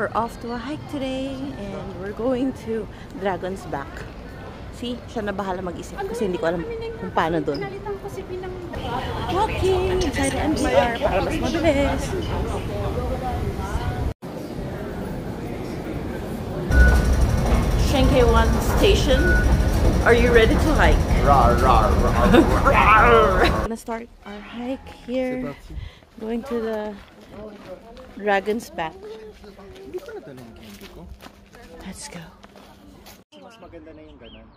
We're off to a hike today and we're going to Dragon's Back. See, siya na bahala mag-isip kasi hindi ko alam kung paano dun. Walking inside the MTR para mas mabilis. Shenkei-1 station. Are you ready to hike? Rar, rar, rar, rar. We're gonna start our hike here. Going to the Dragon's Back. Hindi ko nadala yung candy ko. Let's go. Mas maganda na yung ganun.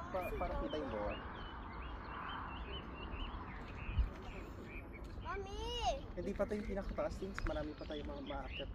Para kita yung bawa. Mami! Hindi pa tayo yung pinakataas things. Marami pa tayo mga maakyat.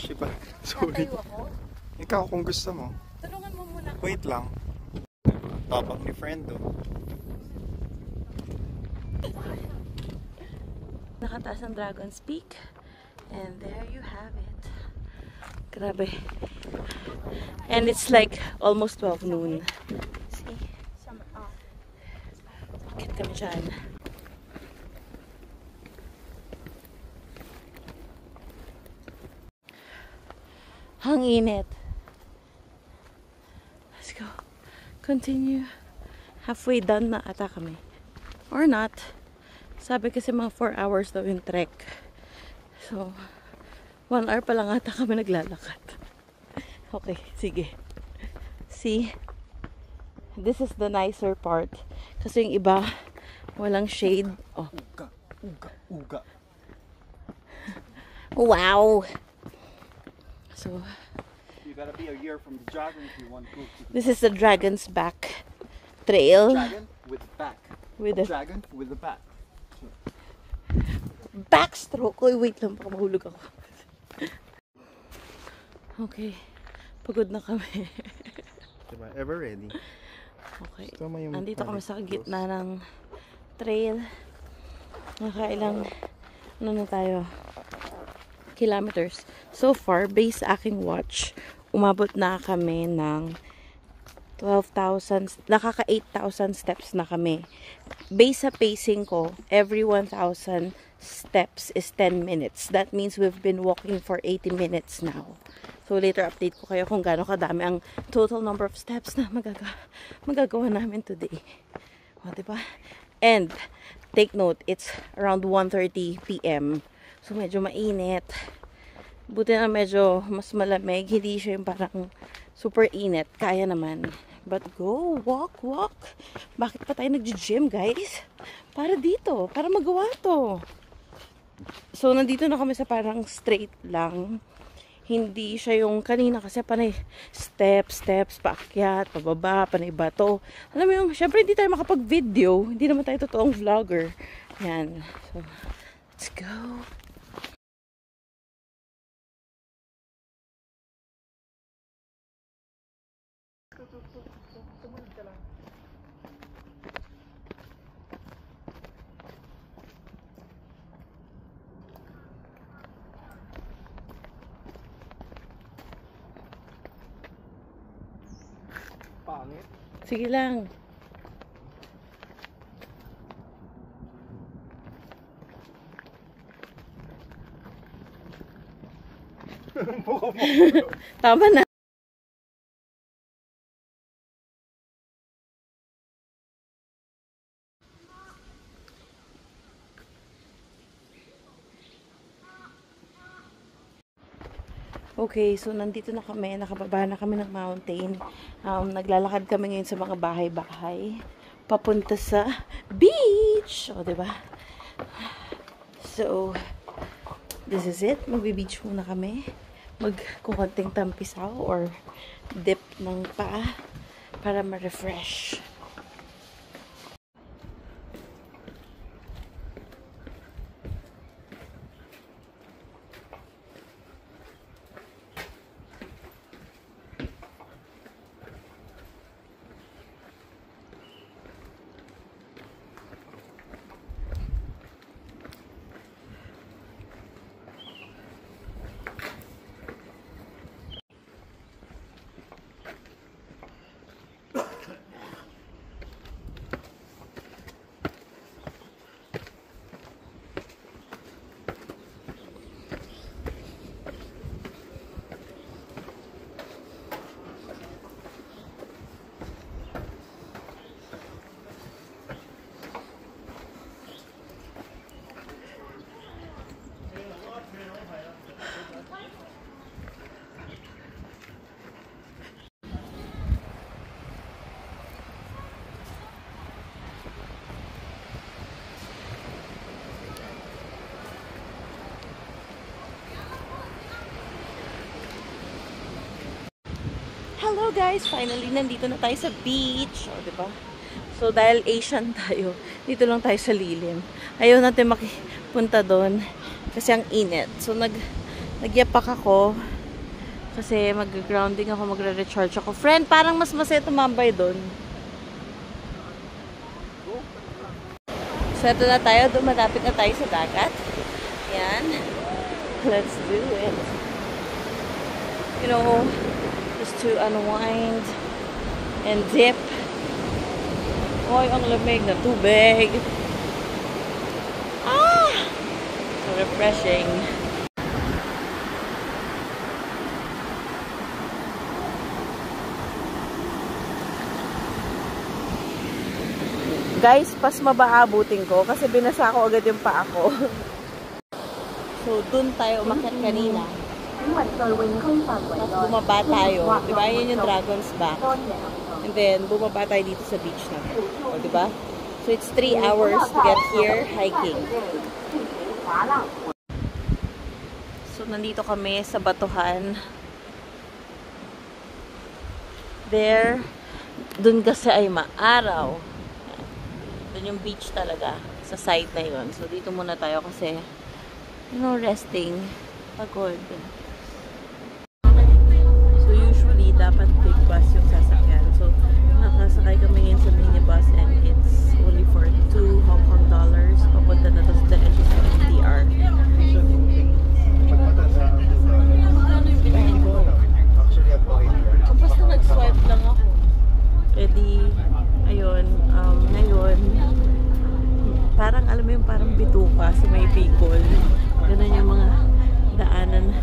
Diba? Sorry. Ikaw kung gusto mo. Tulungan mo muna. Wait lang. Tapak ni friend do. Nakataas ang Dragon's Peak. And there you have it. Grabe. And it's like almost 12 noon. See? Bakit kami dyan? Ang init. Let's go. Continue. Halfway done na ata kami. Or not. Sabi kasi mga 4 hours daw yung trek. So, 1 hour pa lang ata kami naglalakad. Okay, sige. See? This is the nicer part. Kasi yung iba, walang shade. Oh. Uga, uga, uga. Wow! So, you gotta be a year from the dragon if you want to go to the this is the Dragon's Back trail. dragon with the back. With a Dragon with the back. backstroke. Oy, wait lang, baka mahulog ako. Okay, pagod na kami. Diba? Ever ready? Okay, Gusto mo yung andito kami sa palette gitna ng trail. Nakailang, ano na tayo, kilometers. So far, based sa aking watch, umabot na kami ng 12,000, nakaka 8,000 steps na kami. Based sa pacing ko, every 1,000 steps is 10 minutes. That means we've been walking for 80 minutes now. So later update ko kayo kung gaano kadami ang total number of steps na magagawa namin today. O, diba? And, take note, it's around 1:30 p.m. So medyo mainit. Buti na medyo mas malamig. Hindi siya yung parang super init. Kaya naman. But go, walk, walk. Bakit pa tayo nag-gym, guys? Para dito. Para magawa to. So, nandito na kami sa parang straight lang. Hindi siya yung kanina kasi panay steps, paakyat, pababa, panay bato. Alam mo yung, syempre hindi tayo makapag-video. Hindi naman tayo totoong vlogger. Yan. So, let's go. Pangit. Sige lang. Tama na. Okay, so nandito na kami, nakababa na kami ng mountain. Naglalakad kami ngayon sa mga bahay-bahay. Papunta sa beach! O, diba? So, this is it. Magbe-beach muna kami. Magkukunting tampisaw or dip ng paa para ma-refresh. Hello guys! Finally, nandito na tayo sa beach. O, diba? So, dahil Asian tayo, dito lang tayo sa lilim. Ayaw natin makipunta doon kasi ang init. So, nagyapak ako kasi mag-grounding ako, magre-recharge ako. Friend, parang mas masaya tumambay doon. So, ito na tayo. Malapit na tayo sa dagat. Yan. Let's do it. You know, just to unwind and dip. Hoy, ang lamig na tubig. Ah! So refreshing. Guys, pas mabaabutin ko kasi binasa ko agad yung paa ko. So, dun tayo umakyat kanina. Tapos bumaba tayo. Diba? Yan yung Dragon's Back. And then, bumaba tayo dito sa beach na. O, diba? So, it's 3 hours to get here hiking. So, nandito kami sa batuhan. There, dun kasi ay maaraw. Dun yung beach talaga. Sa side na yun. So, dito muna tayo kasi, you know, resting. Pagod. So, usually, dapat big bus yung sasakyan. So, nakasakay kami ngayon sa minibus and it's only for $2 Hong Kong dollars. Papunta na to sa edge sa MTR. Ano yung bilhin ko? Basta nag-swipe lang ako. Ready. Ayun. Ngayon, parang alam mo yung parang bituka sa may Bicol. Ganun yung mga daanan.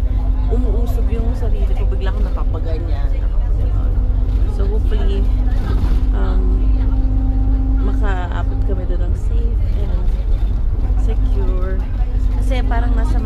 Umuusog yung sarili ko. Bigla ko napapaganyan. So hopefully, makaabot kami doon ng safe and secure. Kasi parang nasa